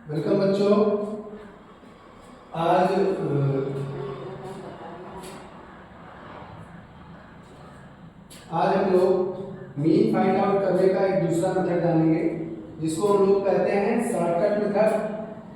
Welcome बच्चों। आज आज हम लोग मीन फाइंड आउट करने का एक दूसरा मेथड जानेंगे, जिसको हम लोग कहते हैं शॉर्टकट मेथड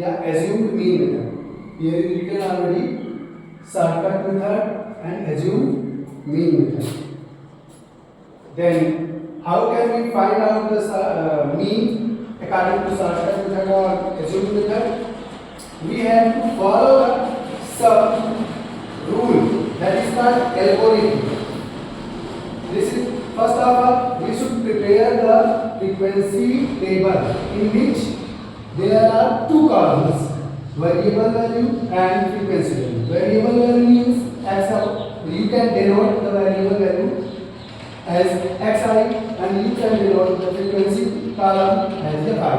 या assumed mean method. Here is written already shortcut method and assumed mean method. Then how can we find out the mean according to shortcut method or assumed method? We have to follow some rule that is called algorithm. This is first of all we should prepare the frequency table in which there are two columns, variable value and frequency value. Variable value means you can denote the variable value as xi and you can denote the frequency column as fi.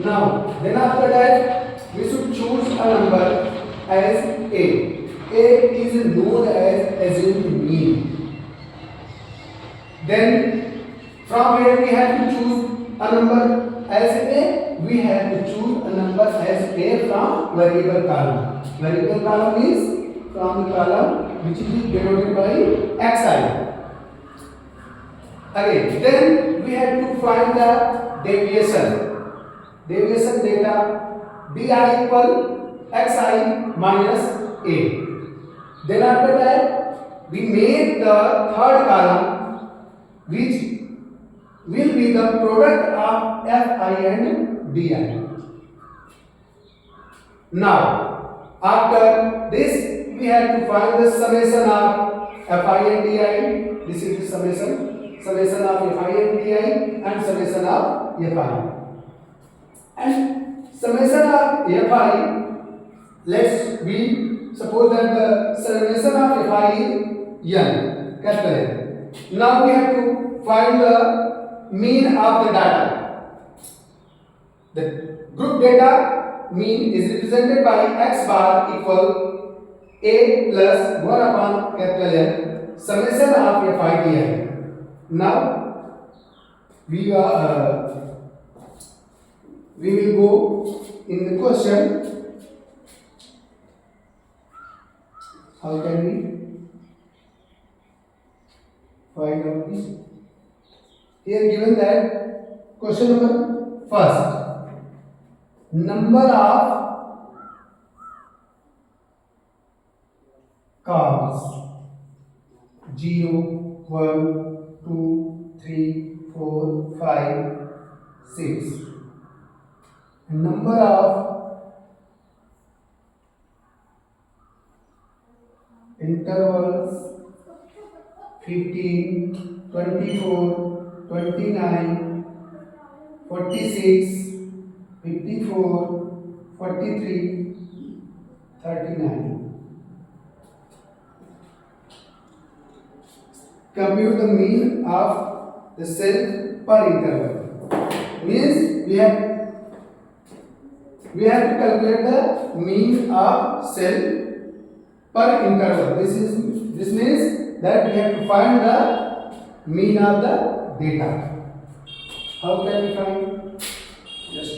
Now then after that we should choose a number as a. A is known as assumed mean. Then from here we have to choose a number as a. We have to choose a number as a from variable column. Variable column is from the column which is denoted by xi. Again, then we have to find the deviation. Deviation data di equal xi minus a. Then after that, we make the third column, which will be the product of fi and di. Now, after this, we have to find the summation of fi and di. This is the summation. Summation of fi and di and summation of fi. And summation of fi, let's we suppose that the summation of fi is n, capital N. Now we have to find the mean of the data. The group data mean is represented by x bar equal a plus 1 upon capital N summation of fi di. Now we will go in the question. How can we find out this? Here given that question number first, number of columns 0, 1, 2, 3, 4, 5, 6. Number of intervals 15, 24, 29, 46, 54, 43, 39. Compute the mean of the cell per interval. Means we have to calculate the mean of cell per interval. This means that we have to find the mean of the data. How can we find? Just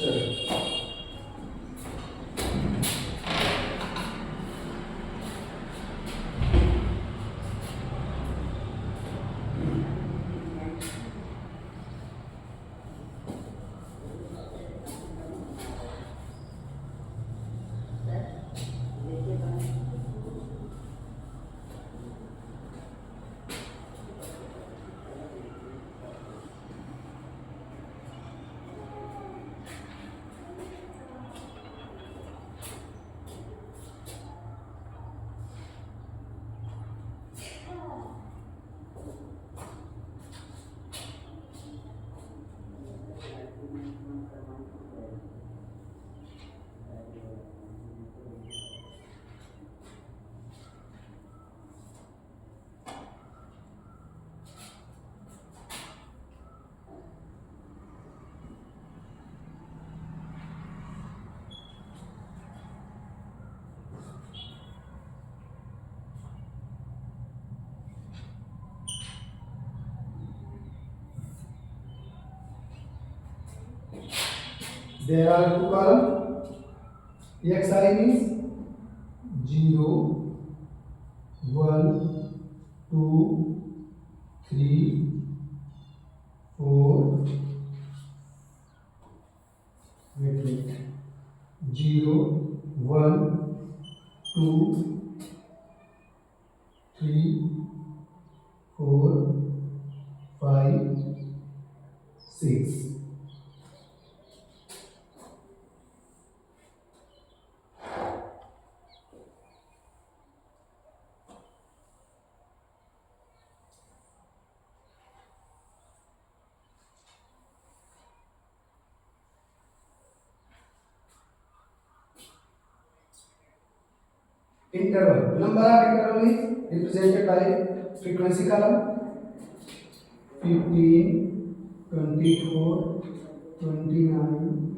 there are two columns xi means 0 1 2 3 4 wait 0 1 2 3 4 5 6 interval. Number of interval is represented by frequency column 15, 24, 29,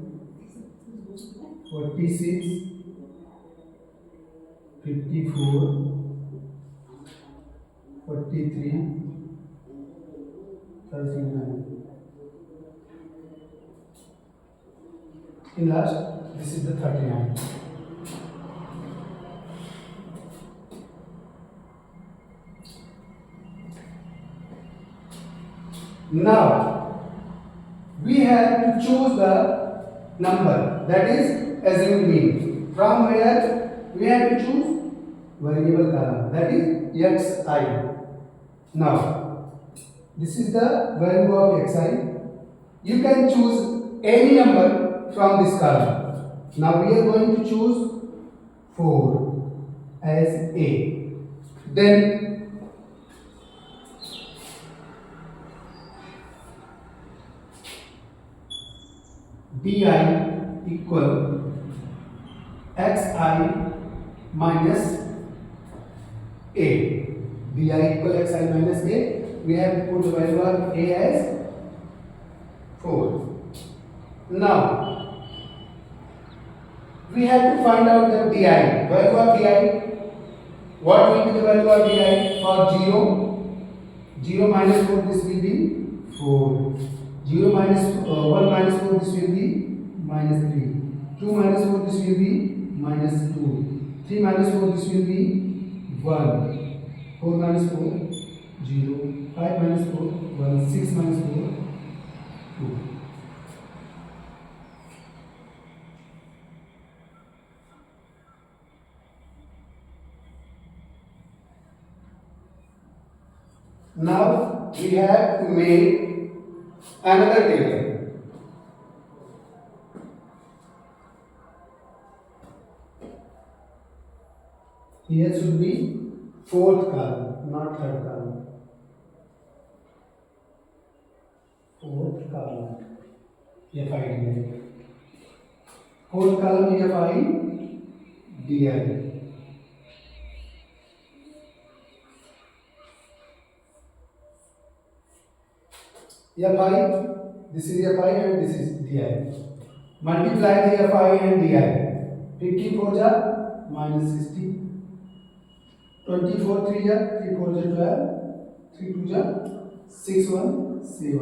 46, 54, 43, 39. In last, this is the 39. Now we have to choose the number, that is assumed mean. From where we have to choose variable column, that is xi. Now this is the value of xi. You can choose any number from this column. Now we are going to choose 4 as a. Then di equal xi minus a. Di equal xi minus a. We have to put the value of a as 4. Now we have to find out the di. Value of di. What will be the value of di for 0? 0 minus 4, this will be 4. 0 minus 1 minus 4, this will be minus 3. 2 minus 4, this will be minus 2. 3 minus 4, this will be 1. 4 minus 4, 0. 5 minus 4, 1. 6 minus 4, 2. Now we have to make another table. Here should be fourth column, not third column. Fourth column, fi di. Fourth column fi di. fi, this is fi and this is di. Multiply the fi and di. 54 ja minus 60. 24 3 ja 3 4 ja 12. 3 2 ja 6 1 7.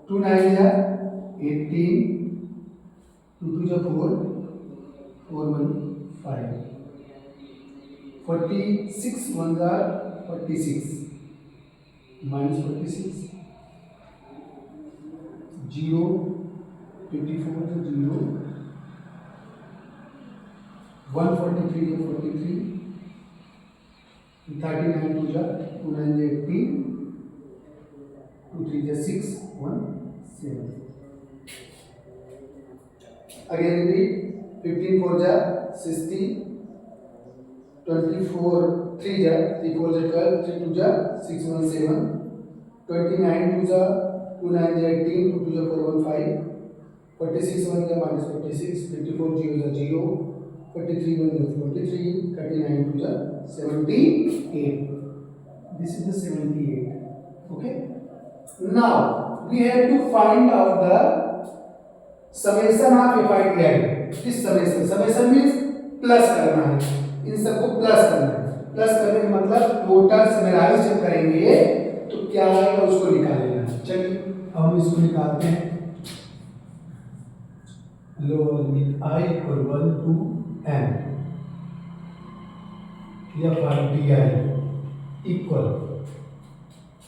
2 9 ja 18. 2 2 ja 4. 4 1 5. 46 1 ja 46. Minus 46. 0. 54 to 0. 143 to 43. 39 to 2 9 18. 2 3 6 1 7. Again repeat. 15 4 ja 60. 24 3 ja 3 4 ja 12. 3 2 ja 6 1 7. 29 2 ja 2 9 ja 18. 2 2 ja 4 1 5. 46 1 ja minus 46. 54 0 ja 0. 43 1 ja 43. 39 2 ja 78. This is the 78. Okay. Now we have to find out the summation of fi di. This summation means plus करना है, इन सबको plus करना है। Plus करने का मतलब total summarise जब करेंगे तो क्या आएगा उसको निकाल लेना है। चलिए अब हम इसको निकालते हैं। lower limit I equal 1 to n fi di equal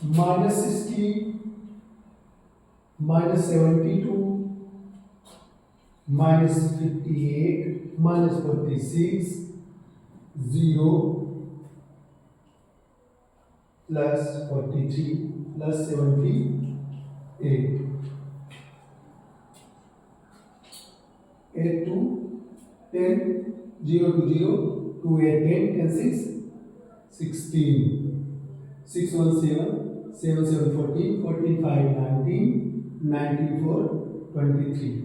minus 60 minus 72 minus 58 minus 46 0 plus 43 plus 78 8 to 10 0 to 0 2 8 10 10 6 16 6 1 7 7 7 14 14 5 19 19 4 23.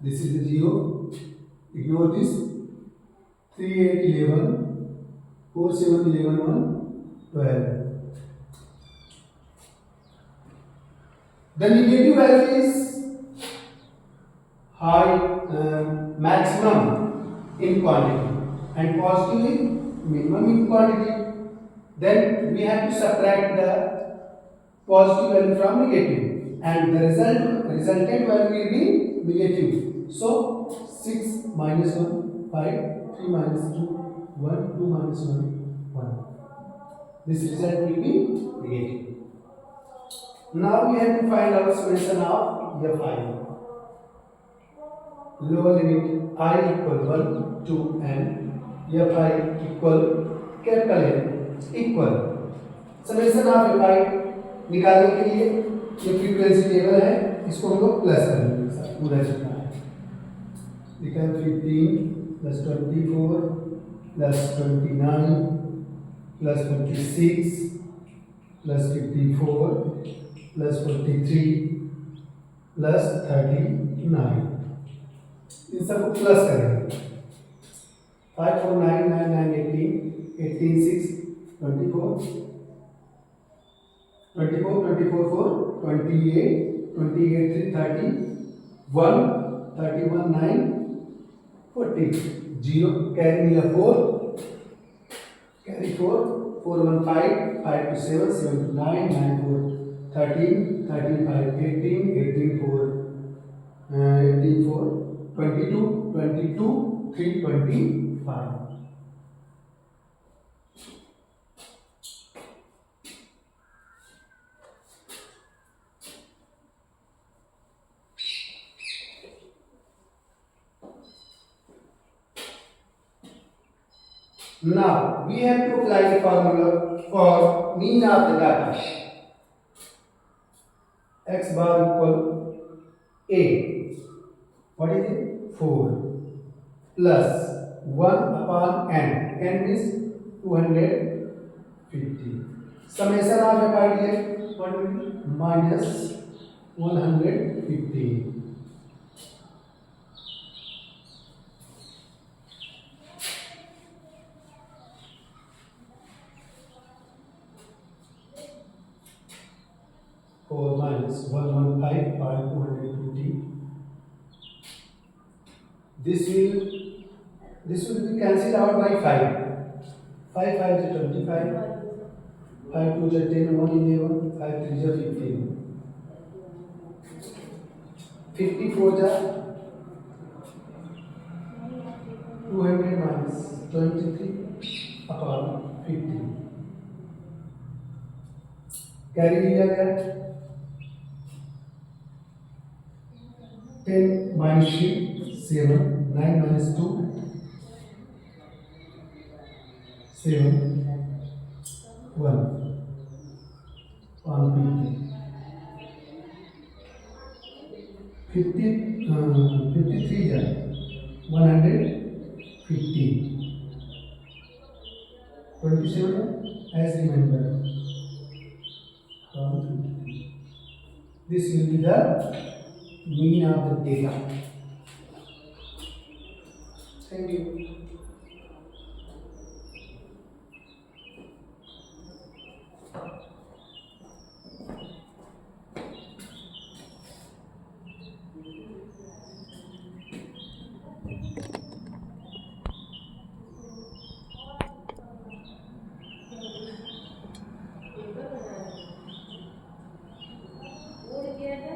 This is the 0. Ignore this. 3 8 11 4 7 11 1 12. The negative value is high maximum in quantity and positive is minimum in quantity. Then we have to subtract the positive value from negative and the resultant value will be negative. So 6 minus 1 5 3 minus 2 1 2 minus 1 1. This result will be negative. Now we have to find out summation of fi. Lower limit I equal 1 to n fi equal capital N equal summation of fi निकालने के लिए ये frequency table है, इसको हम लोग plus करेंगे sir पूरा जितना है लिखा 15 plus 24 plus 29 plus 46 plus 54 plus 43 plus 39 इन सबको प्लस करेंगे 5 4 9 9 9 18 18 6 24 24 24 4 28 28 3 30 1 31 9 40 0 carry me a 4 carry 4 4 1 5 5 to 7 7 to 9 9 4 13 13 5 18 18 4 18 4 22 22 3 25. Now we have to apply the formula for mean of the data. X bar equal A. What is it? 4 plus 1 upon n. N is 250. Summation of the idea minus 150. Minus 115 by 250. This will be cancelled out by 5. 5 5 is 25. 5 2 is 10. 1 11. 5 3 is 15. 54 is 200 minus 23 upon 50. Carry लिया गया 10 minus 3 7 9 minus 2 7 1 150 53 है 150 27 as remember. This will be the mean of the data. Thank you. वो किया था